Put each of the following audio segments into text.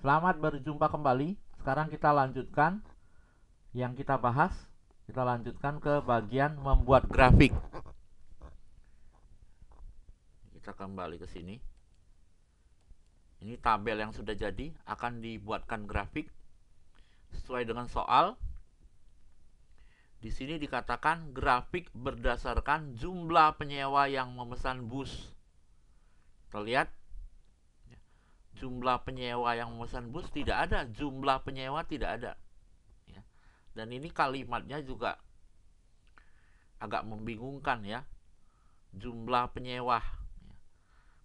Selamat berjumpa kembali. Sekarang kita lanjutkan yang kita bahas. Kita lanjutkan ke bagian membuat grafik. Kita kembali ke sini. Ini tabel yang sudah jadi, akan dibuatkan grafik sesuai dengan soal. Di sini dikatakan grafik berdasarkan jumlah penyewa yang memesan bus. Terlihat jumlah penyewa yang memesan bus tidak ada, jumlah penyewa tidak ada. Dan ini kalimatnya juga agak membingungkan ya. Jumlah penyewa.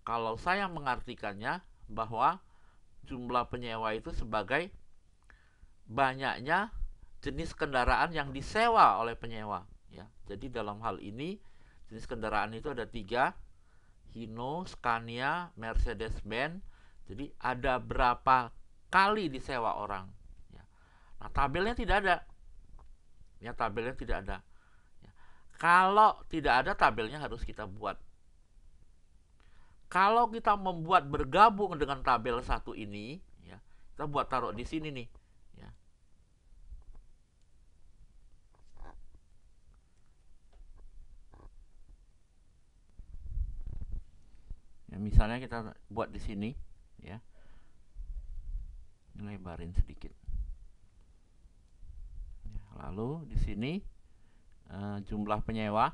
Kalau saya mengartikannya bahwa jumlah penyewa itu sebagai banyaknya jenis kendaraan yang disewa oleh penyewa ya. Jadi dalam hal ini jenis kendaraan itu ada 3: Hino, Scania, Mercedes-Benz. Jadi ada berapa kali disewa orang ya. Nah, tabelnya tidak ada ya, tabelnya tidak ada ya. Kalau tidak ada, tabelnya harus kita buat. Kalau kita membuat bergabung dengan tabel 1 ini ya, kita buat taruh di sini nih ya. Ya, misalnya kita buat di sini ya. Lebarin sedikit. Ya, lalu di sini jumlah penyewa.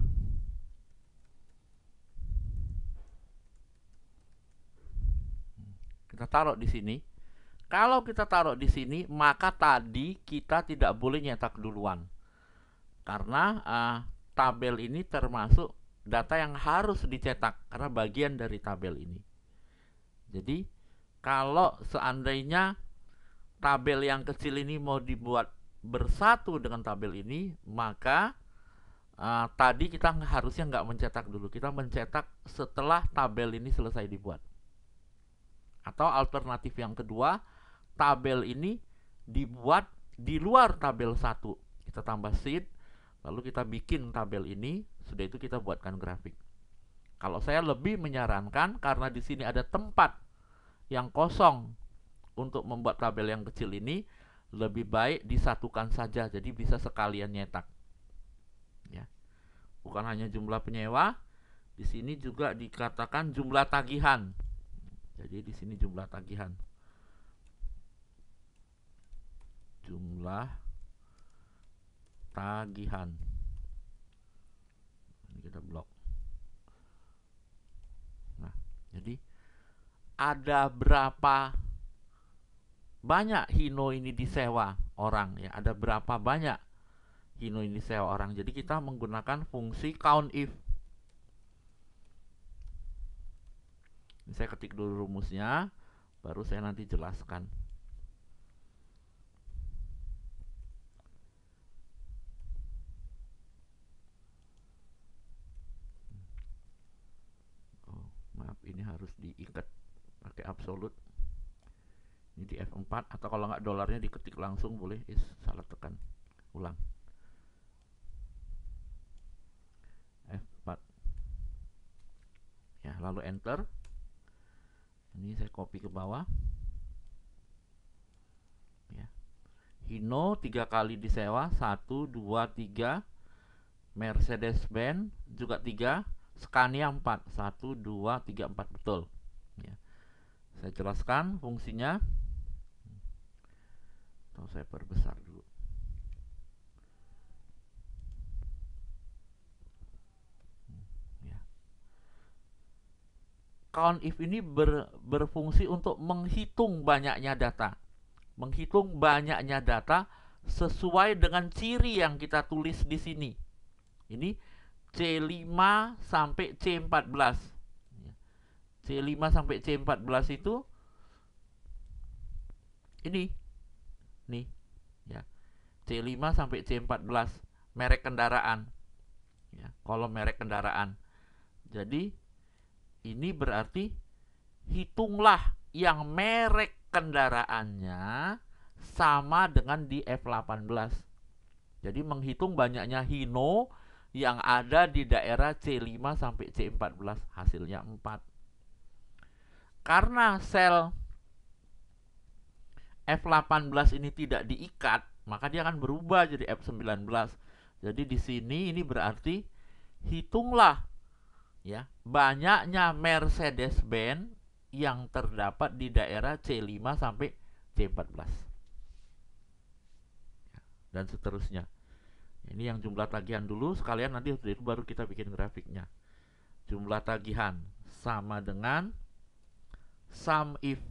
Kita taruh di sini. Kalau kita taruh di sini, maka tadi kita tidak boleh nyetak duluan. Karena tabel ini termasuk data yang harus dicetak karena bagian dari tabel ini. Jadi, kalau seandainya tabel yang kecil ini mau dibuat bersatu dengan tabel ini, maka tadi kita harusnya nggak mencetak dulu. Kita mencetak setelah tabel ini selesai dibuat. Atau alternatif yang kedua, tabel ini dibuat di luar tabel 1. Kita tambah sheet, lalu kita bikin tabel ini, sudah itu kita buatkan grafik. Kalau saya lebih menyarankan, karena di sini ada tempat yang kosong untuk membuat tabel yang kecil ini, lebih baik disatukan saja, jadi bisa sekalian nyetak ya. Bukan hanya jumlah penyewa, di sini juga dikatakan jumlah tagihan. Jadi di sini jumlah tagihan. Jumlah tagihan. Ini kita blok. Nah, jadi ada berapa banyak Hino ini disewa orang ya? Ada berapa banyak Hino ini disewa orang? Jadi kita menggunakan fungsi COUNTIF. Ini saya ketik dulu rumusnya, baru saya nanti jelaskan. Oh, maaf, ini harus diikat pakai absolut. Ini di F4, atau kalau nggak dolarnya diketik langsung boleh. Salah tekan. Ulang. F4. Ya, lalu enter. Ini saya copy ke bawah. Ya. Hino 3 kali disewa, 1, 2, 3. Mercedes-Benz juga 3. Scania 4, 1, 2, 3, 4, betul ya. Saya jelaskan fungsinya, atau saya perbesar dulu. Ya. COUNTIF ini berfungsi untuk menghitung banyaknya data. Menghitung banyaknya data sesuai dengan ciri yang kita tulis di sini. Ini C5 sampai C14. C5 sampai C14 itu ini nih ya. C5 sampai C14 merek kendaraan ya, kolom merek kendaraan. Jadi ini berarti hitunglah yang merek kendaraannya sama dengan di F18. Jadi menghitung banyaknya Hino yang ada di daerah C5 sampai C14, hasilnya 4. Karena sel F18 ini tidak diikat, maka dia akan berubah jadi F19. Jadi di sini ini berarti hitunglah ya banyaknya Mercedes-Benz yang terdapat di daerah C5 sampai C14 dan seterusnya. Ini yang jumlah tagihan dulu sekalian, nanti itu baru kita bikin grafiknya. Jumlah tagihan sama dengan sum if.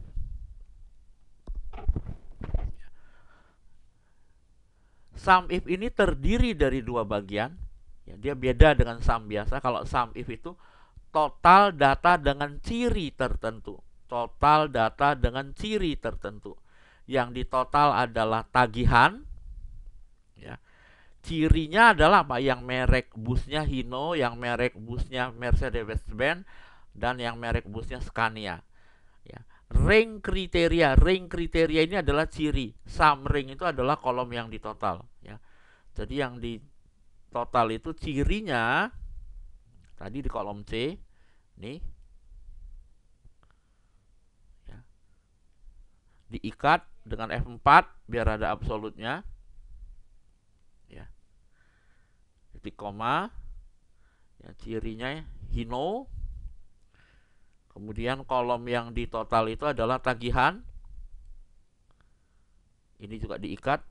Sum if ini terdiri dari dua bagian. Ya, dia beda dengan sum biasa. Kalau sum if itu total data dengan ciri tertentu. Total data dengan ciri tertentu. Yang ditotal adalah tagihan. Ya. Cirinya adalah apa? Yang merek busnya Hino, yang merek busnya Mercedes-Benz, dan yang merek busnya Scania. Ya. Ring kriteria ini adalah ciri. Sum ring itu adalah kolom yang ditotal. Ya. Jadi yang di total itu cirinya tadi di kolom C, nih, ya, diikat dengan F4 biar ada absolutnya. Ya. Titik koma, ya, cirinya Hino. Kemudian kolom yang di total itu adalah tagihan. Ini juga diikat.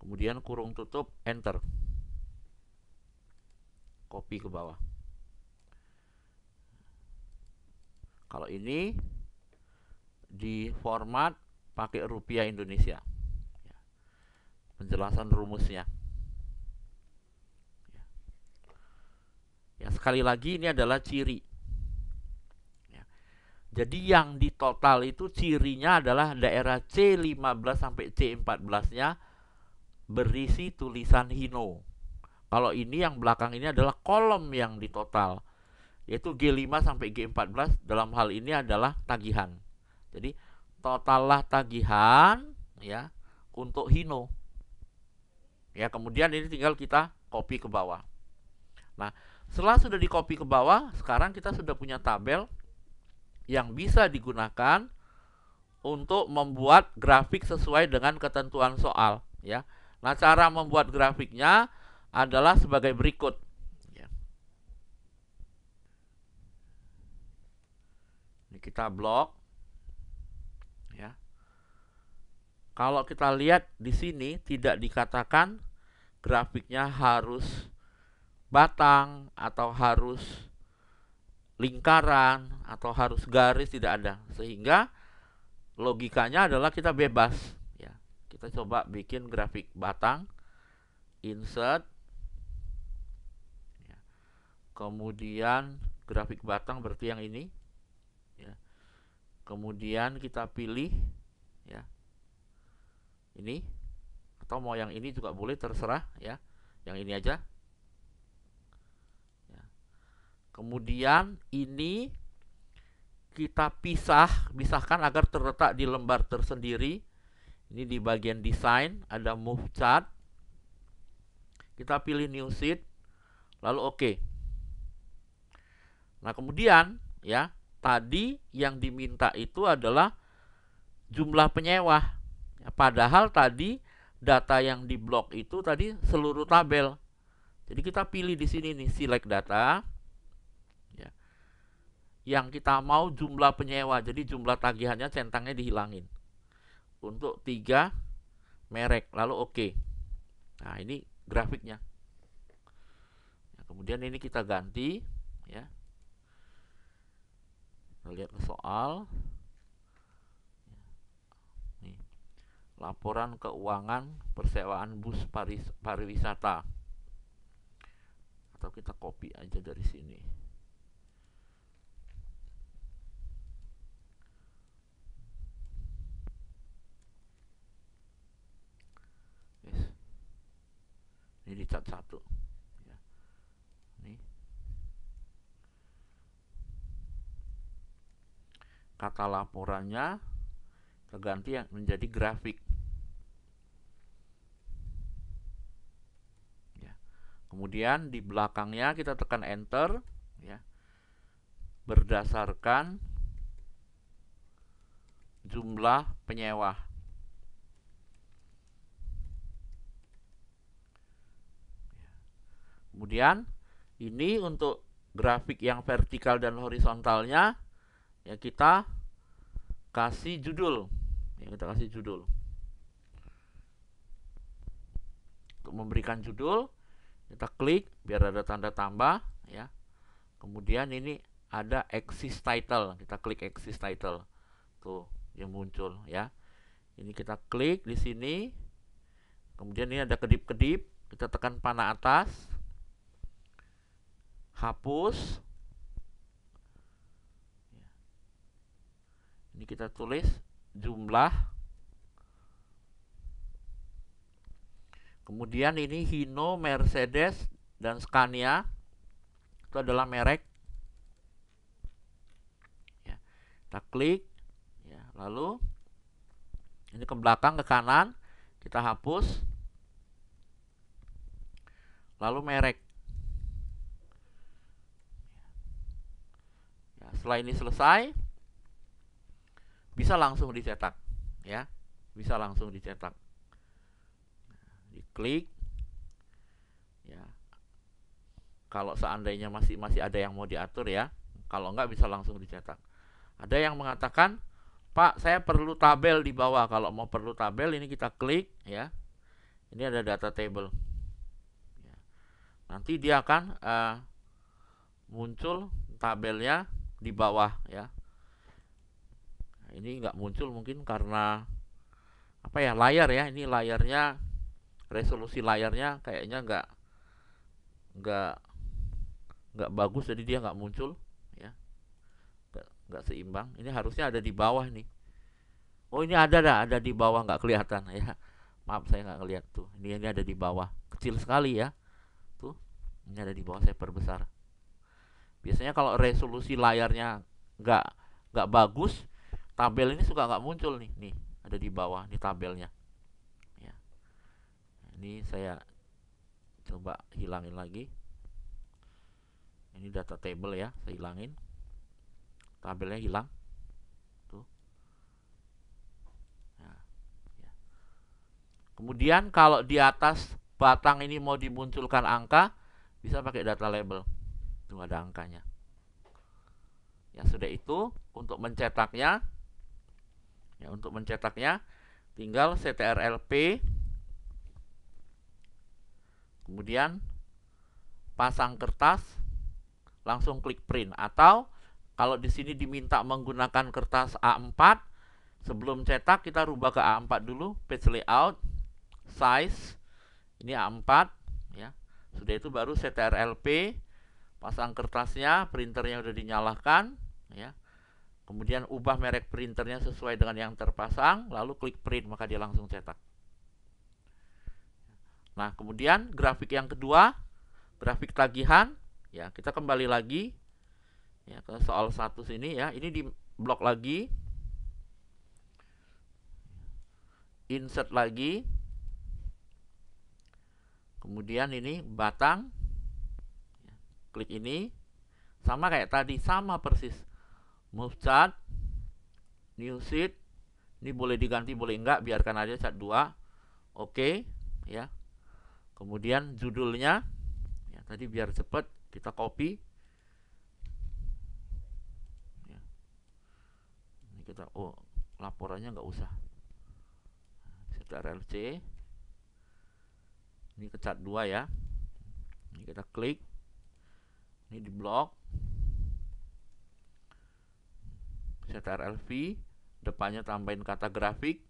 Kemudian kurung tutup, enter. Copy ke bawah. Kalau ini di format pakai rupiah Indonesia. Penjelasan rumusnya. Ya, sekali lagi ini adalah ciri. Ya. Jadi yang di total itu cirinya adalah daerah C15 sampai C14-nya berisi tulisan Hino. Kalau ini yang belakang ini adalah kolom yang di total, yaitu G5 sampai G14 dalam hal ini adalah tagihan. Jadi totallah tagihan ya untuk Hino. Ya, kemudian ini tinggal kita copy ke bawah. Nah, setelah sudah di copy ke bawah, sekarang kita sudah punya tabel yang bisa digunakan untuk membuat grafik sesuai dengan ketentuan soal. Ya, nah cara membuat grafiknya adalah sebagai berikut. Ya. Ini kita blok. Ya. Kalau kita lihat di sini tidak dikatakan grafiknya harus batang atau harus lingkaran atau harus garis, tidak ada. Sehingga logikanya adalah kita bebas. Ya, kita coba bikin grafik batang, insert, ya. Kemudian grafik batang berarti yang ini. Ya. Kemudian kita pilih, ya, ini atau mau yang ini juga boleh, terserah ya. Yang ini aja. Kemudian ini kita pisahkan agar terletak di lembar tersendiri. Ini di bagian desain ada move chart. Kita pilih new sheet, lalu oke. Nah, kemudian ya, tadi yang diminta itu adalah jumlah penyewa. Ya, padahal tadi data yang di blok itu tadi seluruh tabel. Jadi kita pilih di sini nih, select data. Yang kita mau jumlah penyewa, jadi jumlah tagihannya centangnya dihilangin untuk 3 merek, lalu oke. Nah, ini grafiknya. Nah, kemudian ini kita ganti ya. Kita lihat ke soal. Nih, laporan keuangan persewaan bus pariwisata. Atau kita copy aja dari sini. Ini di cat 1 ya. Nih. Kata laporannya terganti menjadi grafik ya. Kemudian di belakangnya kita tekan enter ya. Berdasarkan jumlah penyewa. Kemudian ini untuk grafik yang vertikal dan horizontalnya ya kita kasih judul. Ya, kita kasih judul. Untuk memberikan judul, kita klik biar ada tanda tambah ya. Kemudian ini ada axis title, kita klik axis title. Tuh, yang muncul ya. Ini kita klik di sini. Kemudian ini ada kedip-kedip, kita tekan panah atas. Hapus. Ini kita tulis jumlah. Kemudian ini Hino, Mercedes, dan Scania. Itu adalah merek. Ya, kita klik. Ya, lalu ini ke belakang, ke kanan. Kita hapus. Lalu merek. Ya, setelah ini selesai, bisa langsung dicetak. Ya, bisa langsung dicetak. Diklik. Ya. Kalau seandainya masih ada yang mau diatur ya. Kalau enggak bisa langsung dicetak. Ada yang mengatakan, "Pak, saya perlu tabel di bawah." Kalau mau perlu tabel, ini kita klik ya. Ini ada data table. Ya. Nanti dia akan muncul tabelnya di bawah ya. Nah, ini nggak muncul mungkin karena apa ya, layar ya. Ini layarnya, resolusi layarnya kayaknya nggak bagus, jadi dia nggak muncul ya, nggak seimbang. Ini harusnya ada di bawah nih. Oh, ini ada di bawah, nggak kelihatan ya. Maaf, saya nggak ngeliat tuh. Ini ada di bawah, kecil sekali ya. Tuh, ini ada di bawah, saya perbesar. Biasanya kalau resolusi layarnya nggak bagus, tabel ini suka nggak muncul nih. Nih ada di bawah, nih tabelnya. Ya. Ini saya coba hilangin lagi. Ini data table ya, saya hilangin. Tabelnya hilang. Tuh. Nah, ya. Kemudian kalau di atas batang ini mau dimunculkan angka, bisa pakai data label. Tuh ada angkanya. Ya sudah, itu untuk mencetaknya. Ya, untuk mencetaknya tinggal CTRL-P. Kemudian pasang kertas, langsung klik print. Atau kalau di sini diminta menggunakan kertas A4, sebelum cetak kita rubah ke A4 dulu, page layout, size, ini A4 ya. Sudah itu baru CTRL-P, pasang kertasnya, printernya udah dinyalakan ya. Kemudian ubah merek printernya sesuai dengan yang terpasang, lalu klik print, maka dia langsung cetak. Nah, kemudian grafik yang kedua, grafik tagihan, ya kita kembali lagi ya ke soal 1 sini ya. Ini di blok lagi, insert lagi, kemudian ini batang, klik ini, sama kayak tadi, sama persis. Move chart, new sheet, ini boleh diganti boleh enggak, biarkan aja chart 2. Oke ya. Kemudian judulnya ya, tadi biar cepat kita copy ya. Ini kita laporannya nggak usah, CTRL-C, ini ke chart 2 ya. Ini kita klik, ini di blok, CTRL-V, depannya tambahin kata grafik.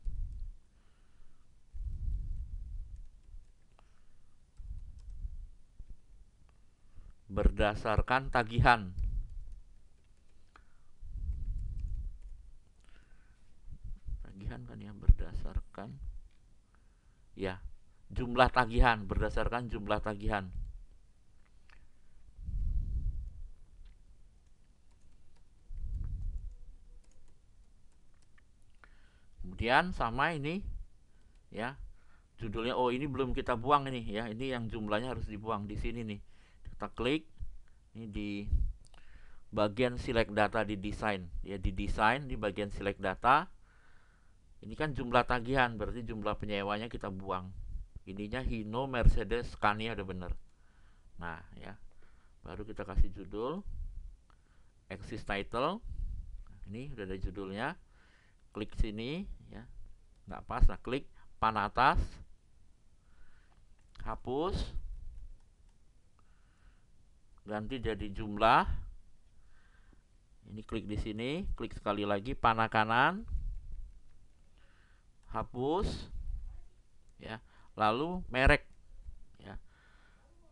Berdasarkan tagihan. Tagihan kan ya, berdasarkan ya, jumlah tagihan, berdasarkan jumlah tagihan. Kemudian sama ini ya, judulnya, ini belum kita buang ini ya, ini yang jumlahnya harus dibuang di sini nih. Kita klik ini di bagian select data di desain ya, di desain di bagian select data. Ini kan jumlah tagihan, berarti jumlah penyewanya kita buang. Ininya Hino, Mercedes, Scania udah bener. Nah ya, baru kita kasih judul, exist title. Ini udah ada judulnya. Klik sini ya, nggak pas. Nah klik panah atas, hapus, ganti jadi jumlah. Ini klik di sini, klik sekali lagi panah kanan, hapus ya, lalu merek ya.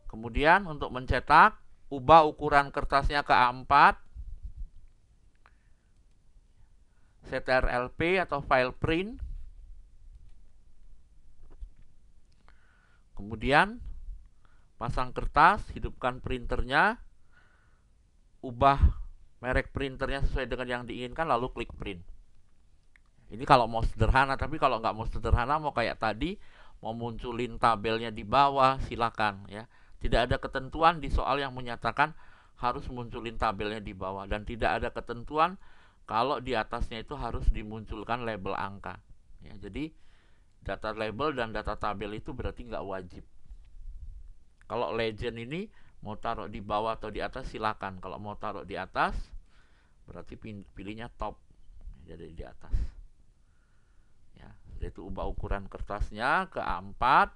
Kemudian untuk mencetak, ubah ukuran kertasnya ke A4, CTRL-P atau file print. Kemudian pasang kertas, hidupkan printernya, ubah merek printernya sesuai dengan yang diinginkan, lalu klik print. Ini kalau mau sederhana, tapi kalau nggak mau sederhana, mau kayak tadi, mau munculin tabelnya di bawah, silakan ya. Tidak ada ketentuan di soal yang menyatakan harus munculin tabelnya di bawah, dan tidak ada ketentuan kalau di atasnya itu harus dimunculkan label angka. Ya, jadi data label dan data tabel itu berarti nggak wajib. Kalau legend ini mau taruh di bawah atau di atas silakan. Kalau mau taruh di atas, berarti pilihnya top, jadi di atas. Yaitu ubah ukuran kertasnya ke A4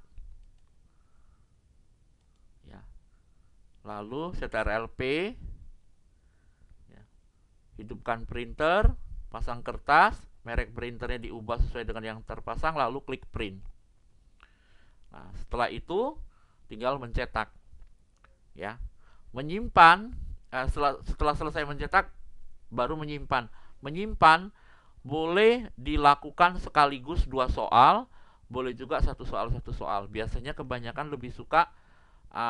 ya. Lalu CTRL-P ya. Hidupkan printer, pasang kertas, merek printernya diubah sesuai dengan yang terpasang, lalu klik print. Nah setelah itu tinggal mencetak ya. Menyimpan, setelah selesai mencetak baru menyimpan. Menyimpan boleh dilakukan sekaligus 2 soal, boleh juga 1 soal 1 soal. Biasanya kebanyakan lebih suka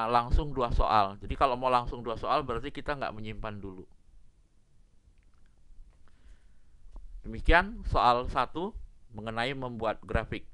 langsung 2 soal. Jadi kalau mau langsung 2 soal berarti kita nggak menyimpan dulu. Demikian soal 1 mengenai membuat grafik.